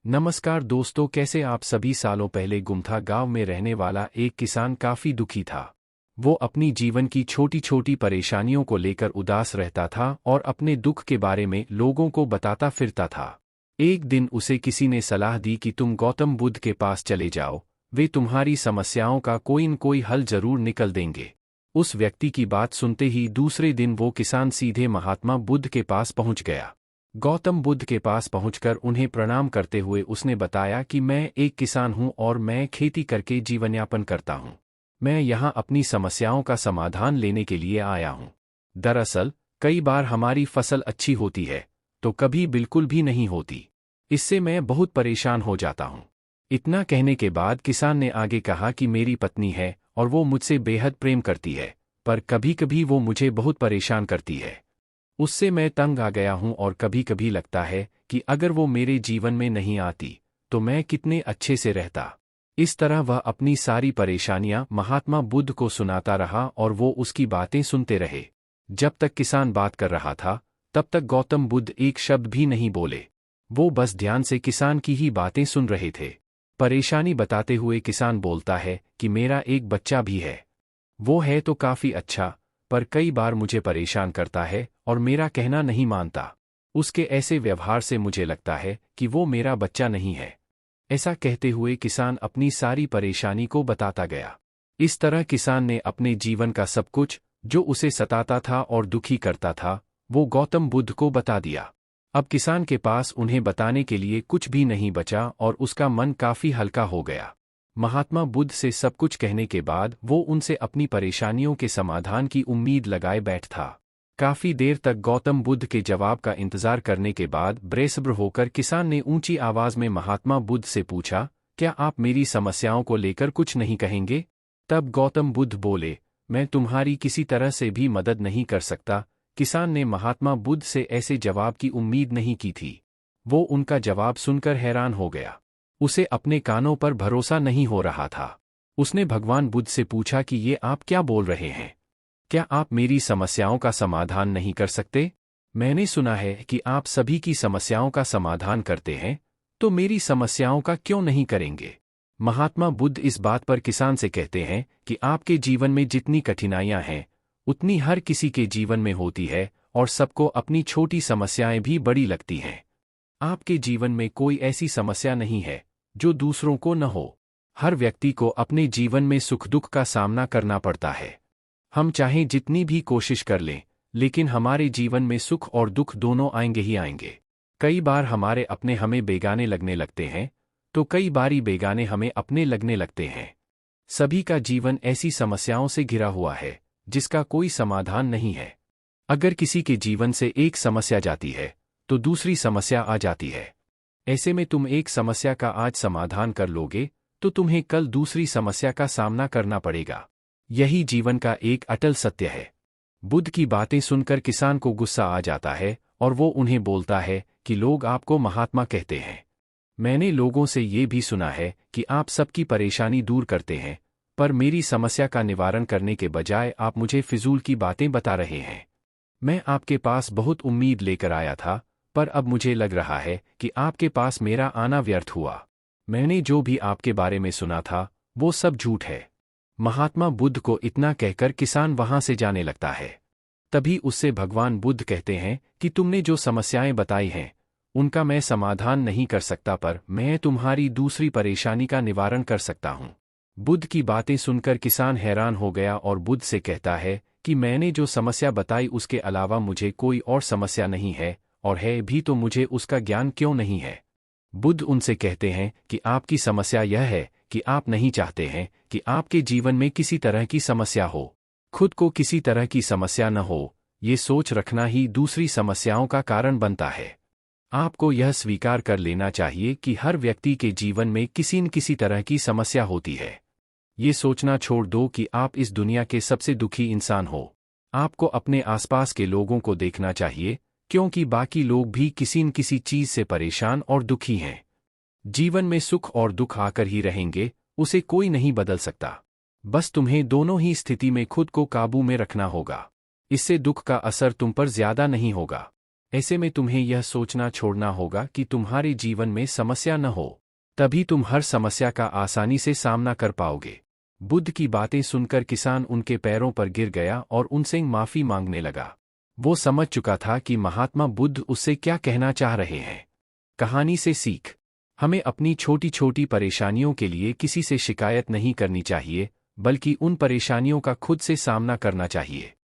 नमस्कार दोस्तों, कैसे आप सभी। सालों पहले गुमथा गांव में रहने वाला एक किसान काफी दुखी था। वो अपनी जीवन की छोटी छोटी परेशानियों को लेकर उदास रहता था और अपने दुख के बारे में लोगों को बताता फिरता था। एक दिन उसे किसी ने सलाह दी कि तुम गौतम बुद्ध के पास चले जाओ, वे तुम्हारी समस्याओं का कोई न कोई हल जरूर निकल देंगे। उस व्यक्ति की बात सुनते ही दूसरे दिन वो किसान सीधे महात्मा बुद्ध के पास पहुंच गया। गौतम बुद्ध के पास पहुंचकर उन्हें प्रणाम करते हुए उसने बताया कि मैं एक किसान हूं और मैं खेती करके जीवनयापन करता हूं। मैं यहां अपनी समस्याओं का समाधान लेने के लिए आया हूं। दरअसल कई बार हमारी फसल अच्छी होती है तो कभी बिल्कुल भी नहीं होती। इससे मैं बहुत परेशान हो जाता हूं। इतना कहने के बाद किसान ने आगे कहा कि मेरी पत्नी है और वो मुझसे बेहद प्रेम करती है, पर कभी कभी वो मुझे बहुत परेशान करती है। उससे मैं तंग आ गया हूं और कभी कभी लगता है कि अगर वो मेरे जीवन में नहीं आती तो मैं कितने अच्छे से रहता। इस तरह वह अपनी सारी परेशानियां महात्मा बुद्ध को सुनाता रहा और वो उसकी बातें सुनते रहे। जब तक किसान बात कर रहा था तब तक गौतम बुद्ध एक शब्द भी नहीं बोले। वो बस ध्यान से किसान की ही बातें सुन रहे थे। परेशानी बताते हुए किसान बोलता है कि मेरा एक बच्चा भी है। वो है तो काफी अच्छा, पर कई बार मुझे परेशान करता है और मेरा कहना नहीं मानता। उसके ऐसे व्यवहार से मुझे लगता है कि वो मेरा बच्चा नहीं है। ऐसा कहते हुए किसान अपनी सारी परेशानी को बताता गया। इस तरह किसान ने अपने जीवन का सब कुछ, जो उसे सताता था और दुखी करता था, वो गौतम बुद्ध को बता दिया। अब किसान के पास उन्हें बताने के लिए कुछ भी नहीं बचा और उसका मन काफी हल्का हो गया। महात्मा बुद्ध से सब कुछ कहने के बाद वो उनसे अपनी परेशानियों के समाधान की उम्मीद लगाए बैठ था। काफी देर तक गौतम बुद्ध के जवाब का इंतजार करने के बाद बेसब्र होकर किसान ने ऊंची आवाज में महात्मा बुद्ध से पूछा, क्या आप मेरी समस्याओं को लेकर कुछ नहीं कहेंगे? तब गौतम बुद्ध बोले, मैं तुम्हारी किसी तरह से भी मदद नहीं कर सकता। किसान ने महात्मा बुद्ध से ऐसे जवाब की उम्मीद नहीं की थी। वो उनका जवाब सुनकर हैरान हो गया। उसे अपने कानों पर भरोसा नहीं हो रहा था। उसने भगवान बुद्ध से पूछा कि ये आप क्या बोल रहे हैं? क्या आप मेरी समस्याओं का समाधान नहीं कर सकते? मैंने सुना है कि आप सभी की समस्याओं का समाधान करते हैं, तो मेरी समस्याओं का क्यों नहीं करेंगे? महात्मा बुद्ध इस बात पर किसान से कहते हैं कि आपके जीवन में जितनी कठिनाइयां हैं, उतनी हर किसी के जीवन में होती है और सबको अपनी छोटी समस्याएं भी बड़ी लगती हैं। आपके जीवन में कोई ऐसी समस्या नहीं है जो दूसरों को न हो। हर व्यक्ति को अपने जीवन में सुख दुख का सामना करना पड़ता है। हम चाहे जितनी भी कोशिश कर लें, लेकिन हमारे जीवन में सुख और दुख दोनों आएंगे ही आएंगे। कई बार हमारे अपने हमें बेगाने लगने लगते हैं, तो कई बारी बेगाने हमें अपने लगने लगते हैं। सभी का जीवन ऐसी समस्याओं से घिरा हुआ है जिसका कोई समाधान नहीं है। अगर किसी के जीवन से एक समस्या जाती है तो दूसरी समस्या आ जाती है। ऐसे में तुम एक समस्या का आज समाधान कर लोगे तो तुम्हें कल दूसरी समस्या का सामना करना पड़ेगा। यही जीवन का एक अटल सत्य है। बुद्ध की बातें सुनकर किसान को गुस्सा आ जाता है और वो उन्हें बोलता है कि लोग आपको महात्मा कहते हैं। मैंने लोगों से ये भी सुना है कि आप सबकी परेशानी दूर करते हैं, पर मेरी समस्या का निवारण करने के बजाय आप मुझे फिजूल की बातें बता रहे हैं। मैं आपके पास बहुत उम्मीद लेकर आया था, पर अब मुझे लग रहा है कि आपके पास मेरा आना व्यर्थ हुआ। मैंने जो भी आपके बारे में सुना था वो सब झूठ है। महात्मा बुद्ध को इतना कहकर किसान वहां से जाने लगता है। तभी उससे भगवान बुद्ध कहते हैं कि तुमने जो समस्याएं बताई हैं उनका मैं समाधान नहीं कर सकता, पर मैं तुम्हारी दूसरी परेशानी का निवारण कर सकता हूं। बुद्ध की बातें सुनकर किसान हैरान हो गया और बुद्ध से कहता है कि मैंने जो समस्या बताई उसके अलावा मुझे कोई और समस्या नहीं है, और है भी तो मुझे उसका ज्ञान क्यों नहीं है? बुद्ध उनसे कहते हैं कि आपकी समस्या यह है कि आप नहीं चाहते हैं कि आपके जीवन में किसी तरह की समस्या हो। खुद को किसी तरह की समस्या न हो, ये सोच रखना ही दूसरी समस्याओं का कारण बनता है। आपको यह स्वीकार कर लेना चाहिए कि हर व्यक्ति के जीवन में किसी न किसी तरह की समस्या होती है। ये सोचना छोड़ दो कि आप इस दुनिया के सबसे दुखी इंसान हो। आपको अपने आसपास के लोगों को देखना चाहिए, क्योंकि बाकी लोग भी किसी न किसी चीज से परेशान और दुखी हैं। जीवन में सुख और दुख आकर ही रहेंगे, उसे कोई नहीं बदल सकता। बस तुम्हें दोनों ही स्थिति में खुद को काबू में रखना होगा। इससे दुख का असर तुम पर ज्यादा नहीं होगा। ऐसे में तुम्हें यह सोचना छोड़ना होगा कि तुम्हारे जीवन में समस्या न हो। तभी तुम हर समस्या का आसानी से सामना कर पाओगे। बुद्ध की बातें सुनकर किसान उनके पैरों पर गिर गया और उनसे माफी मांगने लगा। वो समझ चुका था कि महात्मा बुद्ध उससे क्या कहना चाह रहे हैं। कहानी से सीख। हमें अपनी छोटी छोटी परेशानियों के लिए किसी से शिकायत नहीं करनी चाहिए, बल्कि उन परेशानियों का खुद से सामना करना चाहिए।